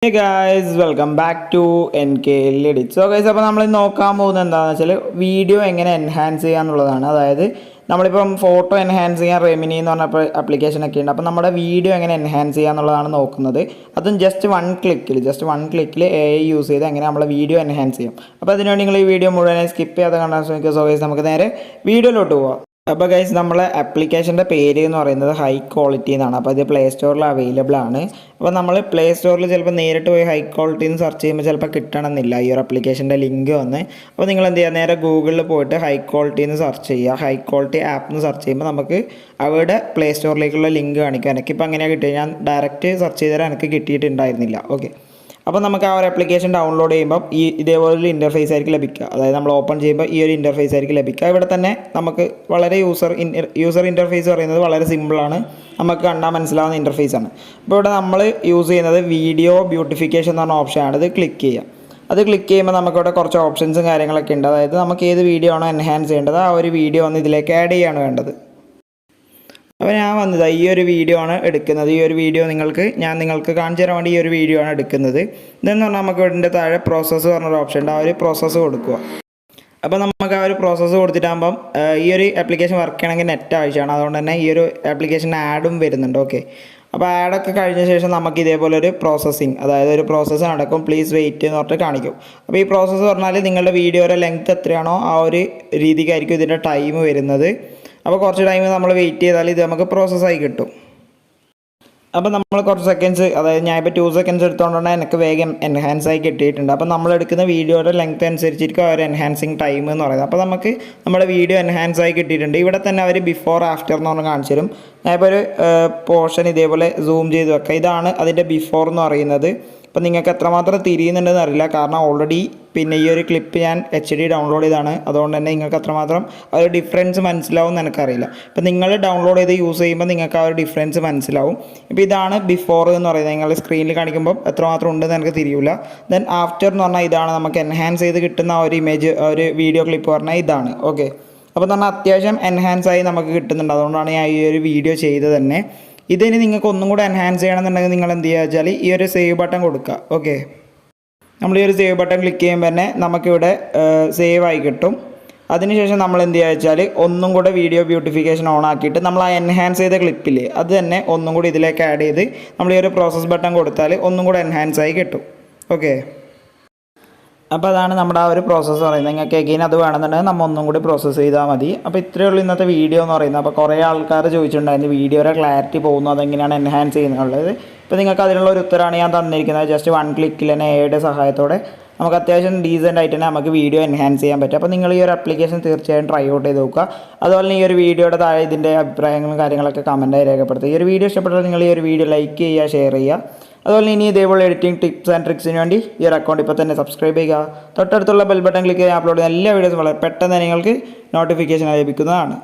Hey guys, welcome back to NKL EDITS. So guys, അപ്പോൾ നമ്മൾ നോക്കാൻ പോകുന്നത് എന്താണെന്ന് വെച്ചാൽ വീഡിയോ എങ്ങനെ എൻഹാൻസ് ചെയ്യാന്നുള്ളതാണ്. അതായത് നമ്മളിപ്പം ഫോട്ടോ എൻഹാൻസ് ചെയ്യാൻ റെമിനി എന്ന് പറഞ്ഞ ആപ്ലിക്കേഷനൊക്കെ ഉണ്ട്. അപ്പോൾ നമ്മുടെ വീഡിയോ എങ്ങനെ എൻഹാൻസ് ചെയ്യാന്നുള്ളതാണ് നോക്കുന്നത്. അതും ജസ്റ്റ് വൺ ക്ലിക്കിൽ AI യൂസ് ചെയ്ത് എങ്ങനെ നമ്മളെ വീഡിയോ എൻഹാൻസ് ചെയ്യും. അപ്പോൾ അതിനുവേണ്ടി നിങ്ങൾ ഈ വീഡിയോ മുഴുവനായി സ്കിപ്പ് ചെയ്യാതെ കാണാൻ ശ്രമിക്കുക. സോ ഗൈസ്, നമുക്ക് നേരെ വീഡിയോയിലോട്ട് പോവാം. അപ്പോൾ ഗൈസ്, നമ്മളെ ആപ്ലിക്കേഷൻ്റെ പേര് എന്ന് പറയുന്നത് ഹൈ ക്വാളിറ്റി എന്നാണ്. അപ്പോൾ ഇത് പ്ലേ സ്റ്റോറിൽ അവൈലബിൾ ആണ്. അപ്പോൾ നമ്മൾ പ്ലേ സ്റ്റോറിൽ ചിലപ്പോൾ നേരിട്ട് പോയി ഹൈ ക്വാളിറ്റി എന്ന് സെർച്ച് ചെയ്യുമ്പോൾ ചിലപ്പോൾ കിട്ടണമെന്നില്ല ഈ ഒരു ആപ്ലിക്കേഷൻ്റെ ലിങ്ക് വന്ന്. അപ്പോൾ നിങ്ങൾ എന്ത് ചെയ്യുക, നേരെ ഗൂഗിളിൽ പോയിട്ട് ഹൈ ക്വാളിറ്റി എന്ന് സെർച്ച് ചെയ്യുക. ഹൈ ക്വാളിറ്റി ആപ്പ് എന്ന് സെർച്ച് ചെയ്യുമ്പോൾ നമുക്ക് അവരുടെ പ്ലേ സ്റ്റോറിലേക്കുള്ള ലിങ്ക് കാണിക്കും. എനിക്കിപ്പോൾ അങ്ങനെയാണ് കിട്ടിയത്. ഞാൻ ഡയറക്റ്റ് സെർച്ച് ചെയ്താൽ എനിക്ക് കിട്ടിയിട്ടുണ്ടായിരുന്നില്ല. ഓക്കെ, അപ്പോൾ നമുക്ക് ആ ഒരു ആപ്ലിക്കേഷൻ ഡൗൺലോഡ് ചെയ്യുമ്പോൾ ഇതേപോലൊരു ഇൻ്റർഫേസ് ആയിരിക്കും ലഭിക്കുക. അതായത് നമ്മൾ ഓപ്പൺ ചെയ്യുമ്പോൾ ഈ ഒരു ഇൻ്റർഫേസ് ആയിരിക്കും ലഭിക്കുക. ഇവിടെ തന്നെ നമുക്ക് വളരെ യൂസർ ഇൻ്റർഫേസ് പറയുന്നത് വളരെ സിമ്പിളാണ്, നമുക്ക് കണ്ടാൽ മനസ്സിലാവുന്ന ഇൻ്റർഫേസാണ്. അപ്പോൾ ഇവിടെ നമ്മൾ യൂസ് ചെയ്യുന്നത് വീഡിയോ ബ്യൂട്ടിഫിക്കേഷൻ എന്ന് പറഞ്ഞ ഓപ്ഷനാണ്. ഇത് ക്ലിക്ക് ചെയ്യുക. അത് ക്ലിക്ക് ചെയ്യുമ്പോൾ നമുക്കിവിടെ കുറച്ച് ഓപ്ഷൻസും കാര്യങ്ങളൊക്കെ ഉണ്ട്. അതായത് നമുക്ക് ഏത് വീഡിയോ ആണോ എൻഹാൻസ് ചെയ്യേണ്ടത് ആ ഒരു വീഡിയോ വന്ന് ഇതിലേക്ക് ആഡ് ചെയ്യാണ് വേണ്ടത്. അപ്പോൾ ഞാൻ വന്നത് ഈ ഒരു വീഡിയോ ആണ് എടുക്കുന്നത്. ഈ ഒരു വീഡിയോ ഞാൻ നിങ്ങൾക്ക് കാണിച്ചു തരാൻ വേണ്ടി ഈ ഒരു വീഡിയോ ആണ് എടുക്കുന്നത്. ഇതെന്ന് പറഞ്ഞാൽ നമുക്ക് ഇതിൻ്റെ താഴെ പ്രോസസ്സ് പറഞ്ഞൊരു ഓപ്ഷൻ ഉണ്ട്. ആ ഒരു പ്രോസസ്സ് കൊടുക്കുക. അപ്പോൾ നമുക്ക് ആ ഒരു പ്രോസസ്സ് കൊടുത്തിട്ടാകുമ്പം ഈ ഒരു ആപ്ലിക്കേഷൻ വർക്ക് ചെയ്യണമെങ്കിൽ നെറ്റ് ആവശ്യമാണ്. അതുകൊണ്ട് തന്നെ ഈ ഒരു ആപ്ലിക്കേഷൻ ആഡും വരുന്നുണ്ട്. ഓക്കെ, അപ്പോൾ ആഡൊക്കെ കഴിഞ്ഞ ശേഷം നമുക്ക് ഇതേപോലെ ഒരു പ്രോസസ്സിങ്, അതായത് ഒരു പ്രോസസ്സ് നടക്കും, പ്ലീസ് വെയിറ്റ് എന്ന് പറഞ്ഞിട്ട് കാണിക്കും. അപ്പോൾ ഈ പ്രോസസ്സ് പറഞ്ഞാൽ നിങ്ങളുടെ വീഡിയോയുടെ ലെങ്ത് എത്രയാണോ ആ ഒരു രീതിക്കായിരിക്കും ഇതിൻ്റെ ടൈം വരുന്നത്. അപ്പോൾ കുറച്ച് ടൈം നമ്മൾ വെയിറ്റ് ചെയ്താൽ ഇത് നമുക്ക് പ്രോസസ്സായി കിട്ടും. അപ്പോൾ നമ്മൾ കുറച്ച് സെക്കൻഡ്സ്, അതായത് ഞാൻ ഇപ്പോൾ 2 സെക്കൻഡ്സ് എടുത്തുകൊണ്ടാണ് എനിക്ക് വേഗം എൻഹാൻസ് ആയി കിട്ടിയിട്ടുണ്ട്. അപ്പോൾ നമ്മളെടുക്കുന്ന വീഡിയോയുടെ ലെങ്ത് അനുസരിച്ചിരിക്കും അവർ എൻഹാൻസിങ് ടൈം എന്ന് പറയുന്നത്. അപ്പോൾ നമുക്ക് നമ്മുടെ വീഡിയോ എൻഹാൻസ് ആയി കിട്ടിയിട്ടുണ്ട്. ഇവിടെ തന്നെ അവർ ബിഫോർ ആഫ്റ്റർ എന്ന് പറഞ്ഞ് കാണിച്ചു തരും. ഞാനിപ്പോൾ ഒരു പോർഷൻ ഇതേപോലെ സൂം ചെയ്ത് വെക്കാം. ഇതാണ് അതിൻ്റെ ബിഫോർ എന്ന് പറയുന്നത്. അപ്പോൾ നിങ്ങൾക്ക് എത്രമാത്രം തിരിയുന്നുണ്ടെന്ന് അറിയില്ല, കാരണം ഓൾറെഡി പിന്നെ ഈ ഒരു ക്ലിപ്പ് ഞാൻ HD ഡൗൺലോഡ് ചെയ്താണ്. അതുകൊണ്ട് തന്നെ നിങ്ങൾക്ക് അത്രമാത്രം ആ ഒരു ഡിഫറൻസ് മനസ്സിലാവും എന്ന് എനിക്കറിയില്ല. അപ്പോൾ നിങ്ങൾ ഡൗൺലോഡ് ചെയ്ത് യൂസ് ചെയ്യുമ്പോൾ നിങ്ങൾക്ക് ആ ഒരു ഡിഫറൻസ് മനസ്സിലാവും. ഇപ്പോൾ ഇതാണ് ബിഫോർ എന്ന് പറയുന്നത്. നിങ്ങൾ സ്ക്രീനിൽ കാണിക്കുമ്പോൾ എത്രമാത്രം ഉണ്ടെന്ന് എനിക്ക് തിരിയില്ല. ദെൻ ആഫ്റ്റർ എന്ന് പറഞ്ഞാൽ ഇതാണ് നമുക്ക് എൻഹാൻസ് ചെയ്ത് കിട്ടുന്ന ആ ഒരു ഇമേജ്, ആ ഒരു വീഡിയോ ക്ലിപ്പ് പറഞ്ഞാൽ ഇതാണ്. ഓക്കെ, അപ്പോൾ പറഞ്ഞാൽ അത്യാവശ്യം എൻഹാൻസ് ആയി നമുക്ക് കിട്ടുന്നുണ്ട്. അതുകൊണ്ടാണ് ഞാൻ ഈ ഒരു വീഡിയോ ചെയ്തത് തന്നെ. ഇതിന് നിങ്ങൾക്ക് ഒന്നും കൂടെ എൻഹാൻസ് ചെയ്യണമെന്നുണ്ടെങ്കിൽ നിങ്ങൾ എന്ത് ചെയ്യുക വെച്ചാൽ ഈ ഒരു സേവ് ബട്ടൺ കൊടുക്കുക. ഓക്കെ, നമ്മൾ ഈ ഒരു സേവ് ബട്ടൺ ക്ലിക്ക് ചെയ്യുമ്പോൾ തന്നെ നമുക്കിവിടെ സേവ് ആയി കിട്ടും. അതിനുശേഷം നമ്മൾ എന്ത് ചെയ്യുക വെച്ചാൽ ഒന്നും കൂടെ വീഡിയോ ബ്യൂട്ടിഫിക്കേഷൻ ഓൺ ആക്കിയിട്ട് നമ്മൾ ആ എൻഹാൻസ് ചെയ്ത ക്ലിപ്പിൽ അത് തന്നെ ഒന്നും കൂടി ഇതിലേക്ക് ആഡ് ചെയ്ത് നമ്മൾ ഈ ഒരു പ്രോസസ് ബട്ടൺ കൊടുത്താൽ ഒന്നും കൂടെ എൻഹാൻസ് ആയി കിട്ടും. ഓക്കെ, അപ്പോൾ അതാണ് നമ്മുടെ ആ ഒരു പ്രോസസ്സ് പറയുന്നത്. നിങ്ങൾക്ക് എഗെയിൻ അത് വേണമെന്നുണ്ടെങ്കിൽ നമ്മൾ ഒന്നും കൂടി പ്രോസസ്സ് ചെയ്താൽ മതി. അപ്പോൾ ഇത്രയേ ഉള്ളൂ ഇന്നത്തെ വീഡിയോ എന്ന് പറയുന്നത്. അപ്പോൾ കുറേ ആൾക്കാർ ചോദിച്ചിട്ടുണ്ടായിരുന്നു വീഡിയോയുടെ ക്ലാരിറ്റി പോകുന്നു, അതെങ്ങനെയാണ് എൻഹാൻസ് ചെയ്യുന്നുള്ളത്. ഇപ്പോൾ നിങ്ങൾക്ക് അതിനുള്ള ഒരു ഉത്തരമാണ് ഞാൻ തന്നിരിക്കുന്നത്. ജസ്റ്റ് 1 ക്ലിക്കിൽ തന്നെ AIയുടെ സഹായത്തോടെ നമുക്ക് അത്യാവശ്യം ഡീസൻ്റ് ആയിട്ട് തന്നെ നമുക്ക് വീഡിയോ എൻഹാൻസ് ചെയ്യാൻ പറ്റും. അപ്പോൾ നിങ്ങൾ ഈ ഒരു ആപ്ലിക്കേഷൻ തീർച്ചയായും ട്രൈ ഔട്ട് ചെയ്ത് നോക്കുക. അതുപോലെ തന്നെ ഈ ഒരു വീഡിയോയുടെ താഴെ ഇതിൻ്റെ അഭിപ്രായങ്ങളും കാര്യങ്ങളൊക്കെ കമൻറ്റായി രേഖപ്പെടുത്തുക. ഈ ഒരു വീഡിയോ ഇഷ്ടപ്പെട്ടാൽ നിങ്ങൾ ഈ ഒരു വീഡിയോ ലൈക്ക് ചെയ്യുക, ഷെയർ ചെയ്യുക. അതുപോലെ ഇനി ഇതേപോലെ എഡിറ്റിംഗ് ടിപ്സ് ആൻഡ് ട്രിക്സിന് വേണ്ടി ഈ ഒരു അക്കൗണ്ട് ഇപ്പോൾ തന്നെ സബ്സ്ക്രൈബ് ചെയ്യുക. തൊട്ടടുത്തുള്ള ബെൽ ബട്ടൺ ക്ലിക്ക് ചെയ്ത് അപ്ലോഡ് ചെയ്യുന്ന എല്ലാ വീഡിയോസും വളരെ പെട്ടെന്ന് നിങ്ങൾക്ക് നോട്ടിഫിക്കേഷൻ ലഭിക്കുന്നതാണ്.